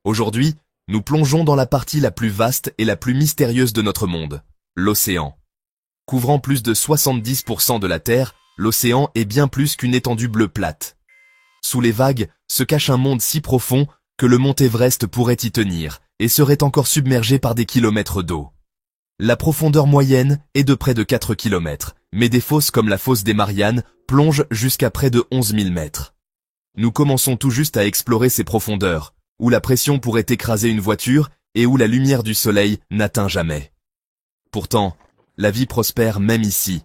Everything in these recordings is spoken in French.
Aujourd'hui, nous plongeons dans la partie la plus vaste et la plus mystérieuse de notre monde, l'océan. Couvrant plus de 70% de la Terre, l'océan est bien plus qu'une étendue bleue plate. Sous les vagues se cache un monde si profond que le mont Everest pourrait y tenir et serait encore submergé par des kilomètres d'eau. La profondeur moyenne est de près de 4 kilomètres, mais des fosses comme la fosse des Mariannes plongent jusqu'à près de 11 000 mètres. Nous commençons tout juste à explorer ces profondeurs, où la pression pourrait écraser une voiture et où la lumière du soleil n'atteint jamais. Pourtant, la vie prospère même ici,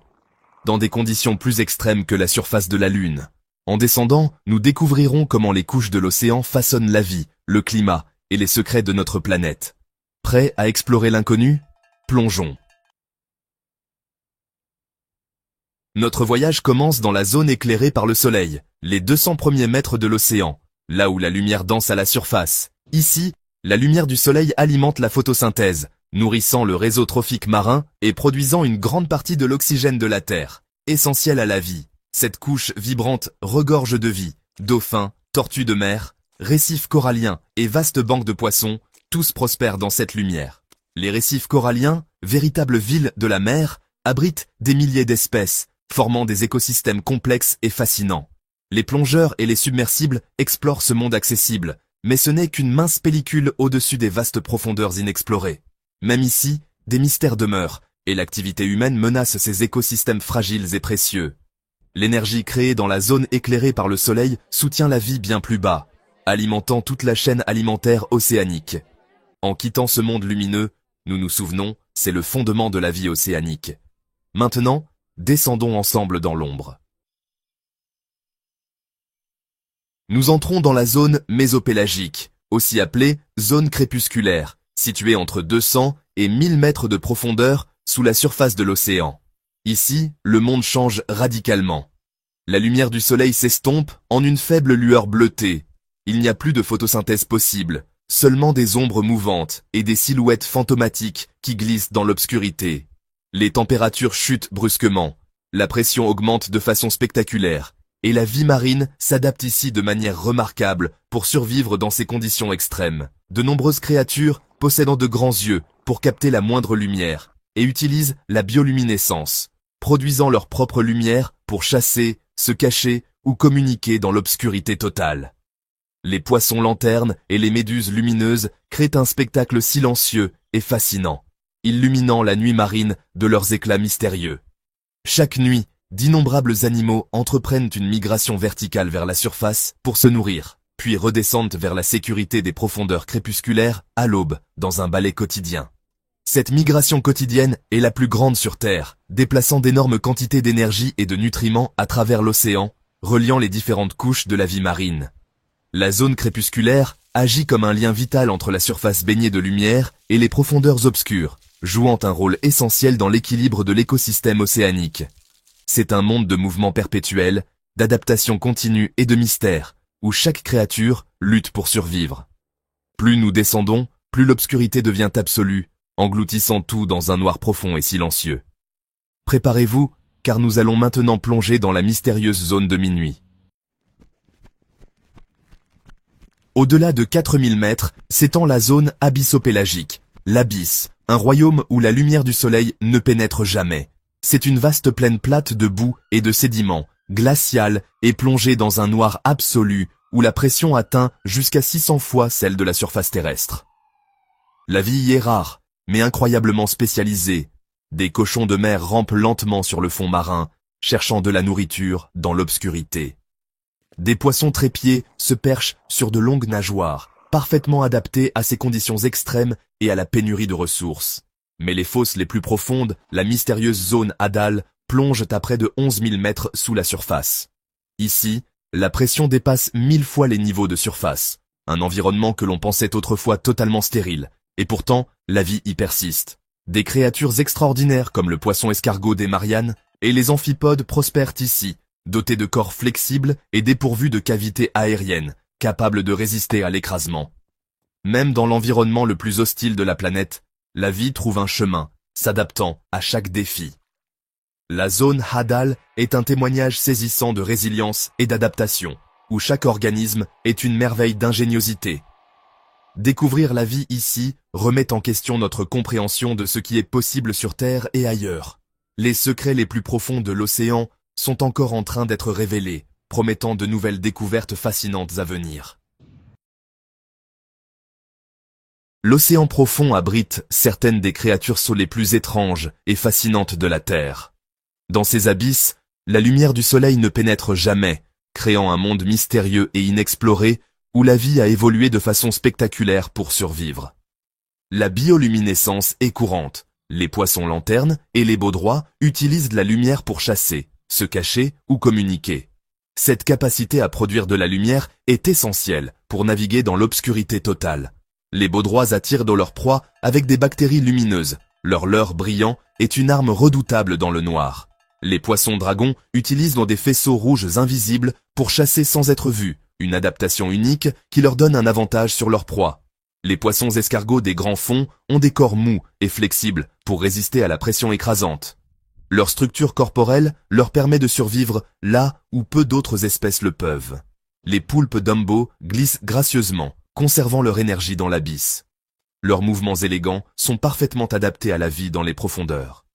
dans des conditions plus extrêmes que la surface de la Lune. En descendant, nous découvrirons comment les couches de l'océan façonnent la vie, le climat et les secrets de notre planète. Prêts à explorer l'inconnu ? Plongeons. Notre voyage commence dans la zone éclairée par le soleil, les 200 premiers mètres de l'océan, là où la lumière danse à la surface. Ici, la lumière du soleil alimente la photosynthèse, nourrissant le réseau trophique marin et produisant une grande partie de l'oxygène de la Terre, essentiel à la vie. Cette couche vibrante regorge de vie, dauphins, tortues de mer, récifs coralliens et vastes banques de poissons, tous prospèrent dans cette lumière. Les récifs coralliens, véritables villes de la mer, abritent des milliers d'espèces, formant des écosystèmes complexes et fascinants. Les plongeurs et les submersibles explorent ce monde accessible, mais ce n'est qu'une mince pellicule au-dessus des vastes profondeurs inexplorées. Même ici, des mystères demeurent, et l'activité humaine menace ces écosystèmes fragiles et précieux. L'énergie créée dans la zone éclairée par le soleil soutient la vie bien plus bas, alimentant toute la chaîne alimentaire océanique. En quittant ce monde lumineux, nous nous souvenons, c'est le fondement de la vie océanique. Maintenant, descendons ensemble dans l'ombre. Nous entrons dans la zone mésopélagique, aussi appelée zone crépusculaire, située entre 200 et 1000 mètres de profondeur sous la surface de l'océan. Ici, le monde change radicalement. La lumière du soleil s'estompe en une faible lueur bleutée. Il n'y a plus de photosynthèse possible, seulement des ombres mouvantes et des silhouettes fantomatiques qui glissent dans l'obscurité. Les températures chutent brusquement, la pression augmente de façon spectaculaire, et la vie marine s'adapte ici de manière remarquable pour survivre dans ces conditions extrêmes. De nombreuses créatures possédant de grands yeux pour capter la moindre lumière et utilisent la bioluminescence, produisant leur propre lumière pour chasser, se cacher ou communiquer dans l'obscurité totale. Les poissons lanternes et les méduses lumineuses créent un spectacle silencieux et fascinant, illuminant la nuit marine de leurs éclats mystérieux. Chaque nuit, d'innombrables animaux entreprennent une migration verticale vers la surface pour se nourrir, puis redescendent vers la sécurité des profondeurs crépusculaires à l'aube, dans un balai quotidien. Cette migration quotidienne est la plus grande sur Terre, déplaçant d'énormes quantités d'énergie et de nutriments à travers l'océan, reliant les différentes couches de la vie marine. La zone crépusculaire agit comme un lien vital entre la surface baignée de lumière et les profondeurs obscures, jouant un rôle essentiel dans l'équilibre de l'écosystème océanique. C'est un monde de mouvement perpétuel, d'adaptation continue et de mystère, où chaque créature lutte pour survivre. Plus nous descendons, plus l'obscurité devient absolue, engloutissant tout dans un noir profond et silencieux. Préparez-vous, car nous allons maintenant plonger dans la mystérieuse zone de minuit. Au-delà de 4000 mètres s'étend la zone abyssopélagique, l'abysse, un royaume où la lumière du soleil ne pénètre jamais. C'est une vaste plaine plate de boue et de sédiments, glaciale et plongée dans un noir absolu où la pression atteint jusqu'à 600 fois celle de la surface terrestre. La vie y est rare, mais incroyablement spécialisée. Des cochons de mer rampent lentement sur le fond marin, cherchant de la nourriture dans l'obscurité. Des poissons trépieds se perchent sur de longues nageoires, parfaitement adaptées à ces conditions extrêmes et à la pénurie de ressources. Mais les fosses les plus profondes, la mystérieuse zone Hadal, plongent à près de 11 000 mètres sous la surface. Ici, la pression dépasse 1000 fois les niveaux de surface, un environnement que l'on pensait autrefois totalement stérile, et pourtant, la vie y persiste. Des créatures extraordinaires comme le poisson escargot des Mariannes et les amphipodes prospèrent ici, dotés de corps flexibles et dépourvus de cavités aériennes, capables de résister à l'écrasement. Même dans l'environnement le plus hostile de la planète, la vie trouve un chemin, s'adaptant à chaque défi. La zone Hadal est un témoignage saisissant de résilience et d'adaptation, où chaque organisme est une merveille d'ingéniosité. Découvrir la vie ici remet en question notre compréhension de ce qui est possible sur Terre et ailleurs. Les secrets les plus profonds de l'océan sont encore en train d'être révélés, promettant de nouvelles découvertes fascinantes à venir. L'océan profond abrite certaines des créatures les plus étranges et fascinantes de la Terre. Dans ces abysses, la lumière du soleil ne pénètre jamais, créant un monde mystérieux et inexploré où la vie a évolué de façon spectaculaire pour survivre. La bioluminescence est courante. Les poissons lanternes et les baudrois utilisent la lumière pour chasser, se cacher ou communiquer. Cette capacité à produire de la lumière est essentielle pour naviguer dans l'obscurité totale. Les baudrois attirent dans leur proie avec des bactéries lumineuses. Leur leurre brillant est une arme redoutable dans le noir. Les poissons dragons utilisent des faisceaux rouges invisibles pour chasser sans être vus, une adaptation unique qui leur donne un avantage sur leur proie. Les poissons escargots des grands fonds ont des corps mous et flexibles pour résister à la pression écrasante. Leur structure corporelle leur permet de survivre là où peu d'autres espèces le peuvent. Les poulpes Dumbo glissent gracieusement, conservant leur énergie dans l'abysse. Leurs mouvements élégants sont parfaitement adaptés à la vie dans les profondeurs.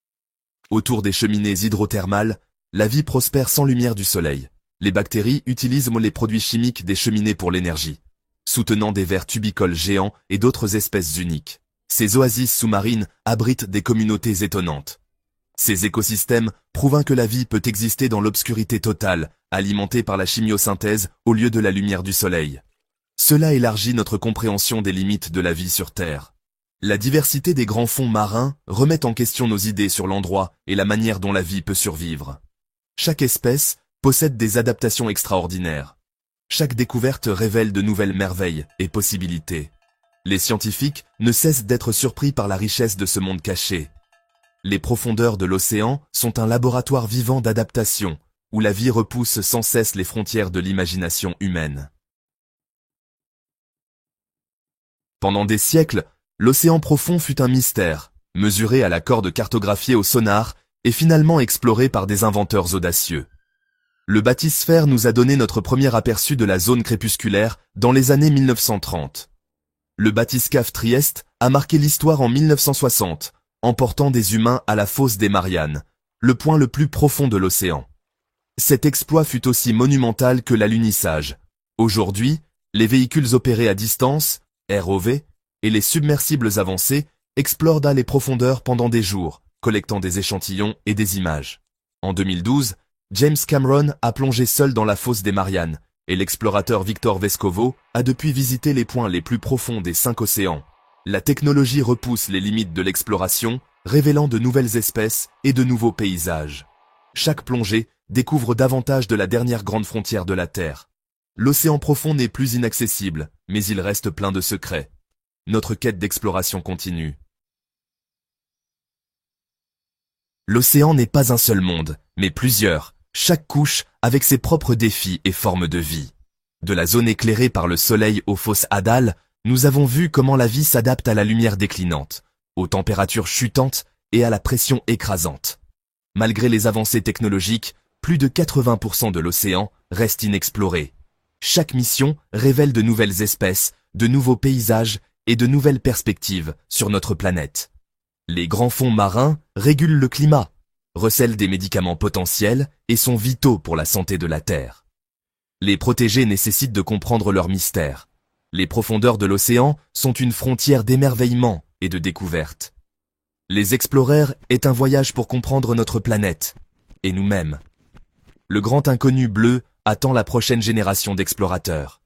Autour des cheminées hydrothermales, la vie prospère sans lumière du soleil. Les bactéries utilisent les produits chimiques des cheminées pour l'énergie, soutenant des vers tubicoles géants et d'autres espèces uniques. Ces oasis sous-marines abritent des communautés étonnantes. Ces écosystèmes prouvent que la vie peut exister dans l'obscurité totale, alimentée par la chimiosynthèse au lieu de la lumière du soleil. Cela élargit notre compréhension des limites de la vie sur Terre. La diversité des grands fonds marins remet en question nos idées sur l'endroit et la manière dont la vie peut survivre. Chaque espèce possède des adaptations extraordinaires. Chaque découverte révèle de nouvelles merveilles et possibilités. Les scientifiques ne cessent d'être surpris par la richesse de ce monde caché. Les profondeurs de l'océan sont un laboratoire vivant d'adaptation, où la vie repousse sans cesse les frontières de l'imagination humaine. Pendant des siècles, l'océan profond fut un mystère, mesuré à la corde cartographiée au sonar et finalement exploré par des inventeurs audacieux. Le bathysphère nous a donné notre premier aperçu de la zone crépusculaire dans les années 1930. Le bathyscaphe Trieste a marqué l'histoire en 1960, emportant des humains à la fosse des Mariannes, le point le plus profond de l'océan. Cet exploit fut aussi monumental que l'alunissage. Aujourd'hui, les véhicules opérés à distance, ROV, et les submersibles avancés explorent les profondeurs pendant des jours, collectant des échantillons et des images. En 2012, James Cameron a plongé seul dans la fosse des Mariannes, et l'explorateur Victor Vescovo a depuis visité les points les plus profonds des 5 océans. La technologie repousse les limites de l'exploration, révélant de nouvelles espèces et de nouveaux paysages. Chaque plongée découvre davantage de la dernière grande frontière de la Terre. L'océan profond n'est plus inaccessible, mais il reste plein de secrets. Notre quête d'exploration continue. L'océan n'est pas un seul monde, mais plusieurs, chaque couche avec ses propres défis et formes de vie. De la zone éclairée par le soleil aux fosses Hadal, nous avons vu comment la vie s'adapte à la lumière déclinante, aux températures chutantes et à la pression écrasante. Malgré les avancées technologiques, plus de 80% de l'océan reste inexploré. Chaque mission révèle de nouvelles espèces, de nouveaux paysages et de nouvelles perspectives sur notre planète. Les grands fonds marins régulent le climat, recèlent des médicaments potentiels et sont vitaux pour la santé de la Terre. Les protéger nécessitent de comprendre leurs mystères. Les profondeurs de l'océan sont une frontière d'émerveillement et de découverte. Les explorer est un voyage pour comprendre notre planète, et nous-mêmes. Le grand inconnu bleu attend la prochaine génération d'explorateurs.